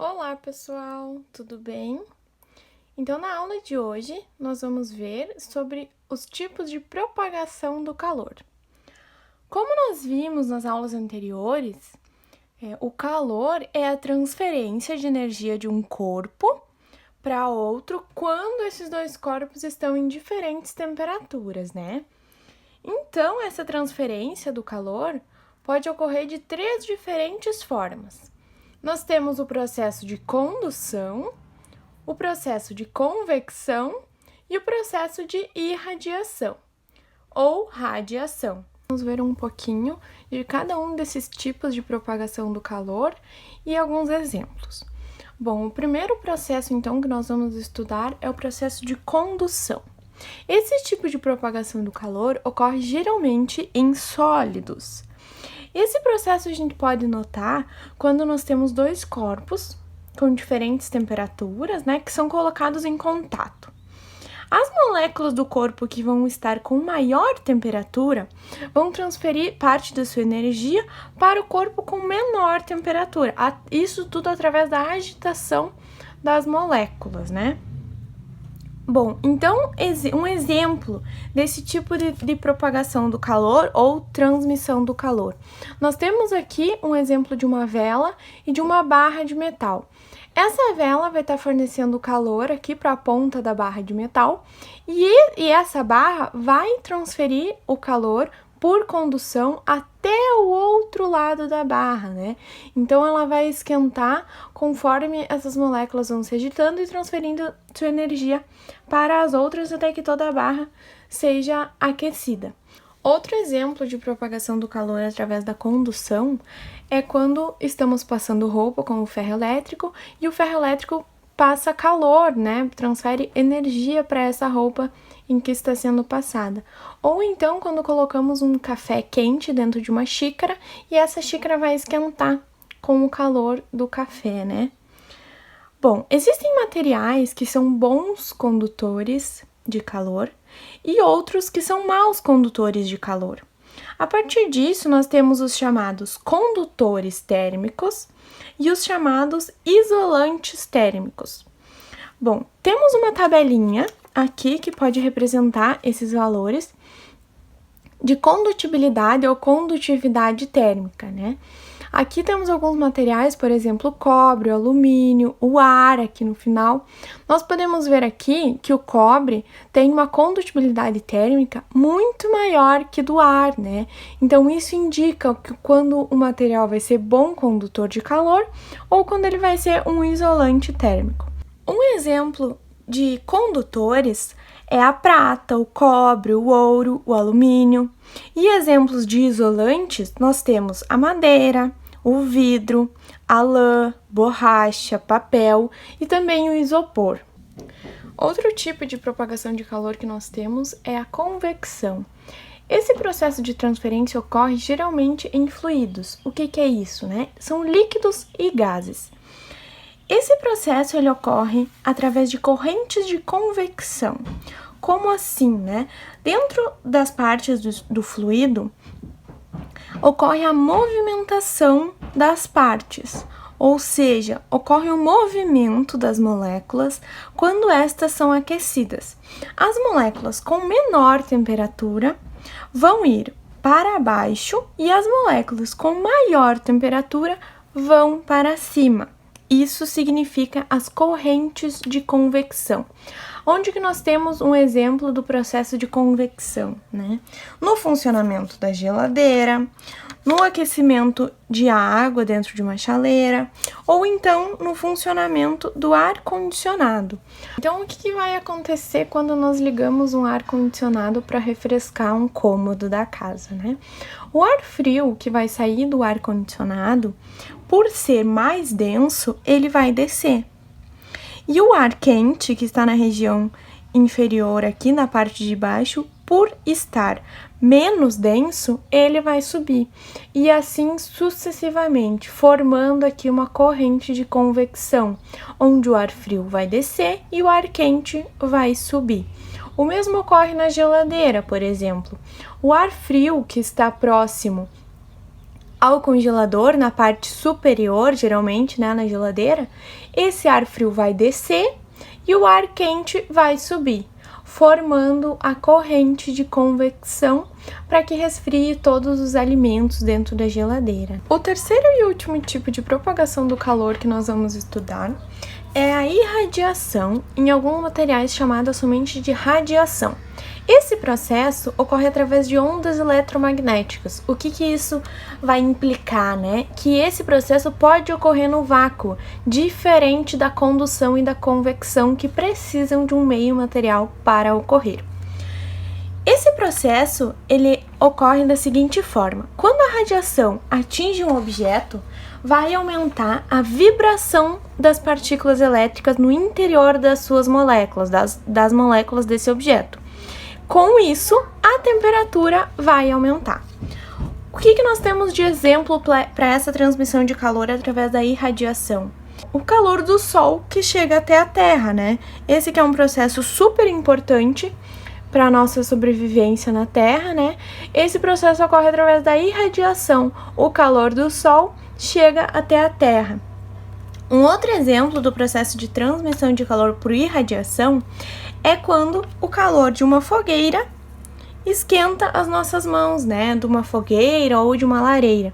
Olá, pessoal, tudo bem? Então, na aula de hoje, nós vamos ver sobre os tipos de propagação do calor. Como nós vimos nas aulas anteriores, o calor é a transferência de energia de um corpo para outro quando esses dois corpos estão em diferentes temperaturas, né? Então, essa transferência do calor pode ocorrer de três diferentes formas. Nós temos o processo de condução, o processo de convecção e o processo de irradiação ou radiação. Vamos ver um pouquinho de cada um desses tipos de propagação do calor e alguns exemplos. Bom, o primeiro processo, então, que nós vamos estudar é o processo de condução. Esse tipo de propagação do calor ocorre geralmente em sólidos. Esse processo a gente pode notar quando nós temos dois corpos com diferentes temperaturas, né, que são colocados em contato. As moléculas do corpo que vão estar com maior temperatura vão transferir parte da sua energia para o corpo com menor temperatura. Isso tudo através da agitação das moléculas, né? Bom, então, um exemplo desse tipo de propagação do calor ou transmissão do calor. Nós temos aqui um exemplo de uma vela e de uma barra de metal. Essa vela vai estar fornecendo calor aqui para a ponta da barra de metal e essa barra vai transferir o calor por condução até o outro lado da barra, né? Então, ela vai esquentar conforme essas moléculas vão se agitando e transferindo sua energia para as outras até que toda a barra seja aquecida. Outro exemplo de propagação do calor através da condução é quando estamos passando roupa com o ferro elétrico e o ferro elétrico passa calor, né? Transfere energia para essa roupa em que está sendo passada. Ou então quando colocamos um café quente dentro de uma xícara e essa xícara vai esquentar com o calor do café, né? Bom, existem materiais que são bons condutores de calor e outros que são maus condutores de calor. A partir disso, nós temos os chamados condutores térmicos e os chamados isolantes térmicos. Bom, temos uma tabelinha aqui que pode representar esses valores de condutibilidade ou condutividade térmica, né? Aqui temos alguns materiais, por exemplo, o cobre, o alumínio, o ar aqui no final. Nós podemos ver aqui que o cobre tem uma condutibilidade térmica muito maior que do ar, né? Então, isso indica que quando o material vai ser bom condutor de calor ou quando ele vai ser um isolante térmico. Um exemplo de condutores é a prata, o cobre, o ouro, o alumínio. E exemplos de isolantes, nós temos a madeira, o vidro, a lã, borracha, papel e também o isopor. Outro tipo de propagação de calor que nós temos é a convecção. Esse processo de transferência ocorre geralmente em fluidos. O que é isso, né? São líquidos e gases. Esse processo ele ocorre através de correntes de convecção. Como assim, né? Dentro das partes do fluido, ocorre a movimentação das partes, ou seja, ocorre o movimento das moléculas quando estas são aquecidas. As moléculas com menor temperatura vão ir para baixo e as moléculas com maior temperatura vão para cima. Isso significa as correntes de convecção. Onde que nós temos um exemplo do processo de convecção, né? No funcionamento da geladeira, no aquecimento de água dentro de uma chaleira, ou então no funcionamento do ar-condicionado. Então, o que vai acontecer quando nós ligamos um ar-condicionado para refrescar um cômodo da casa, né? O ar frio que vai sair do ar-condicionado, por ser mais denso, ele vai descer. E o ar quente, que está na região inferior aqui na parte de baixo, por estar menos denso, ele vai subir. E assim sucessivamente, formando aqui uma corrente de convecção, onde o ar frio vai descer e o ar quente vai subir. O mesmo ocorre na geladeira, por exemplo. O ar frio que está próximo ao congelador na parte superior, geralmente, né, na geladeira, esse ar frio vai descer e o ar quente vai subir, formando a corrente de convecção para que resfrie todos os alimentos dentro da geladeira. O terceiro e último tipo de propagação do calor que nós vamos estudar é a irradiação, em alguns materiais chamada somente de radiação. Esse processo ocorre através de ondas eletromagnéticas. O que isso vai implicar, né? Que esse processo pode ocorrer no vácuo, diferente da condução e da convecção, que precisam de um meio material para ocorrer. Esse processo, ele ocorre da seguinte forma: quando a radiação atinge um objeto, vai aumentar a vibração das partículas elétricas no interior das suas moléculas, das moléculas desse objeto. Com isso, a temperatura vai aumentar. O que nós temos de exemplo para essa transmissão de calor através da irradiação? O calor do Sol que chega até a Terra, né? Esse que é um processo super importante para a nossa sobrevivência na Terra, né? Esse processo ocorre através da irradiação. O calor do Sol chega até a Terra. Um outro exemplo do processo de transmissão de calor por irradiação é quando o calor de uma fogueira esquenta as nossas mãos, né? De uma fogueira ou de uma lareira.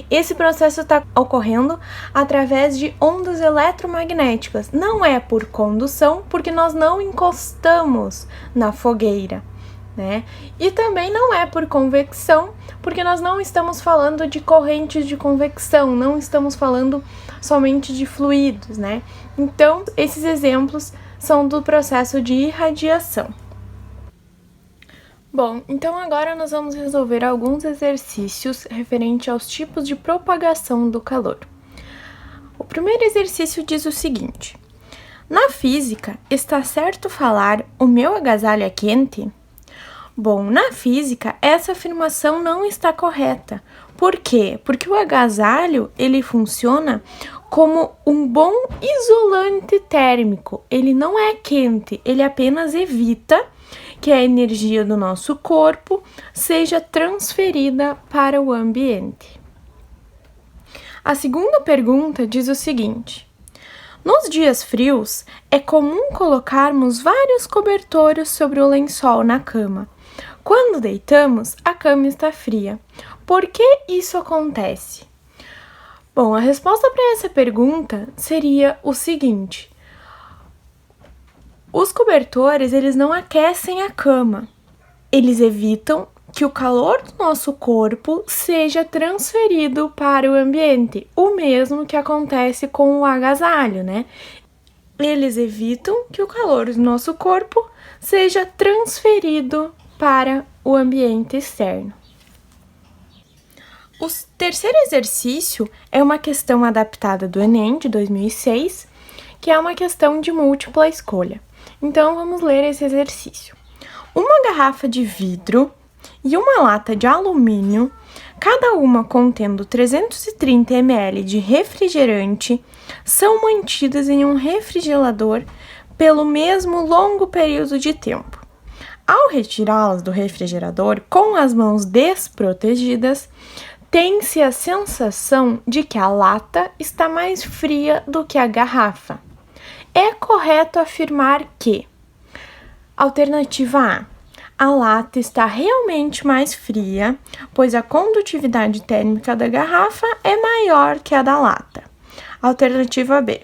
Esse processo está ocorrendo através de ondas eletromagnéticas. Não é por condução, porque nós não encostamos na fogueira, né? E também não é por convecção, porque nós não estamos falando de correntes de convecção, não estamos falando somente de fluidos, né? Então, esses exemplos são do processo de irradiação. Bom, então agora nós vamos resolver alguns exercícios referente aos tipos de propagação do calor. O primeiro exercício diz o seguinte: na física, está certo falar "o meu agasalho é quente"? Bom, na física, essa afirmação não está correta. Por quê? Porque o agasalho, ele funciona como um bom isolante térmico. Ele não é quente, ele apenas evita que a energia do nosso corpo seja transferida para o ambiente. A segunda pergunta diz o seguinte: nos dias frios, é comum colocarmos vários cobertores sobre o lençol na cama. Quando deitamos, a cama está fria. Por que isso acontece? Bom, a resposta para essa pergunta seria o seguinte: os cobertores, eles não aquecem a cama. Eles evitam que o calor do nosso corpo seja transferido para o ambiente, o mesmo que acontece com o agasalho, né? Eles evitam que o calor do nosso corpo seja transferido para o ambiente externo. O terceiro exercício é uma questão adaptada do Enem de 2006, que é uma questão de múltipla escolha. Então, vamos ler esse exercício. Uma garrafa de vidro e uma lata de alumínio, cada uma contendo 330 ml de refrigerante, são mantidas em um refrigerador pelo mesmo longo período de tempo. Ao retirá-las do refrigerador com as mãos desprotegidas, tem-se a sensação de que a lata está mais fria do que a garrafa. É correto afirmar que: alternativa A lata está realmente mais fria, pois a condutividade térmica da garrafa é maior que a da lata. Alternativa B: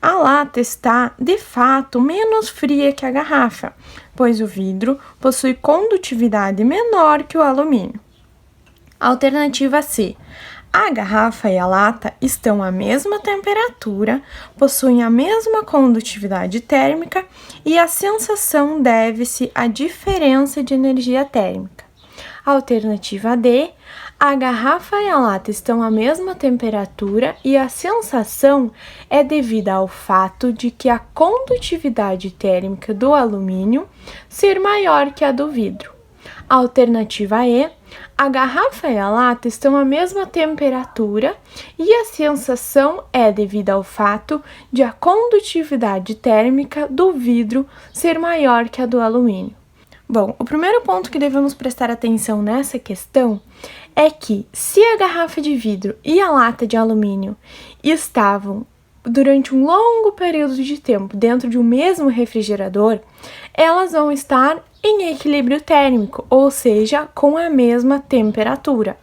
a lata está, de fato, menos fria que a garrafa, pois o vidro possui condutividade menor que o alumínio. Alternativa C: a garrafa e a lata estão à mesma temperatura, possuem a mesma condutividade térmica e a sensação deve-se à diferença de energia térmica. Alternativa D: a garrafa e a lata estão à mesma temperatura e a sensação é devida ao fato de que a condutividade térmica do alumínio ser maior que a do vidro. Alternativa E: a garrafa e a lata estão à mesma temperatura e a sensação é devida ao fato de a condutividade térmica do vidro ser maior que a do alumínio. Bom, o primeiro ponto que devemos prestar atenção nessa questão é que, se a garrafa de vidro e a lata de alumínio estavam durante um longo período de tempo dentro de um mesmo refrigerador, elas vão estar em equilíbrio térmico, ou seja, com a mesma temperatura.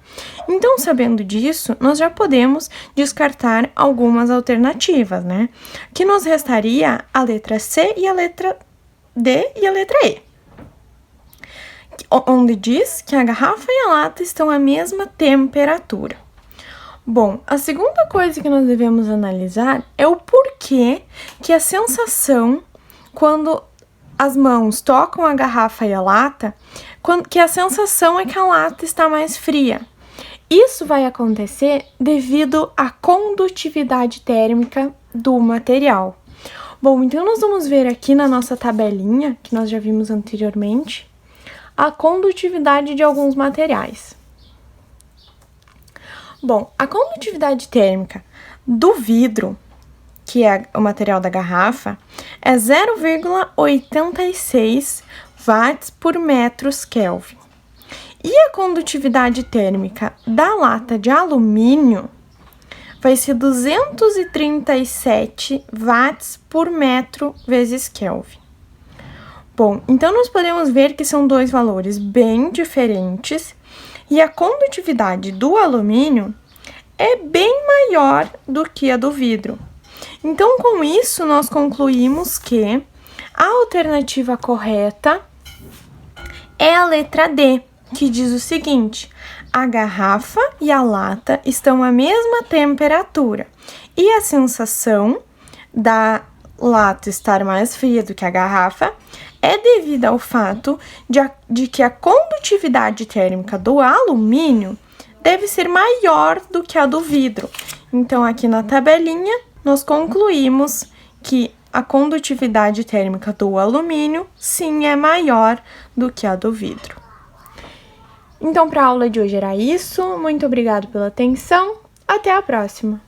Então, sabendo disso, nós já podemos descartar algumas alternativas, né? Que nos restaria a letra C e a letra D e a letra E, onde diz que a garrafa e a lata estão à mesma temperatura. Bom, a segunda coisa que nós devemos analisar é o porquê que a sensação, quando as mãos tocam a garrafa e a lata, que a sensação é que a lata está mais fria. Isso vai acontecer devido à condutividade térmica do material. Bom, então nós vamos ver aqui na nossa tabelinha, que nós já vimos anteriormente, a condutividade de alguns materiais. Bom, a condutividade térmica do vidro, que é o material da garrafa, é 0,86 watts por metros Kelvin. E a condutividade térmica da lata de alumínio vai ser 237 watts por metro vezes Kelvin. Bom, então nós podemos ver que são dois valores bem diferentes e a condutividade do alumínio é bem maior do que a do vidro. Então, com isso, nós concluímos que a alternativa correta é a letra D, que diz o seguinte: a garrafa e a lata estão à mesma temperatura e a sensação da lata estar mais fria do que a garrafa é devido ao fato de que a condutividade térmica do alumínio deve ser maior do que a do vidro. Então, aqui na tabelinha, nós concluímos que a condutividade térmica do alumínio, sim, é maior do que a do vidro. Então, para a aula de hoje era isso. Muito obrigada pela atenção. Até a próxima!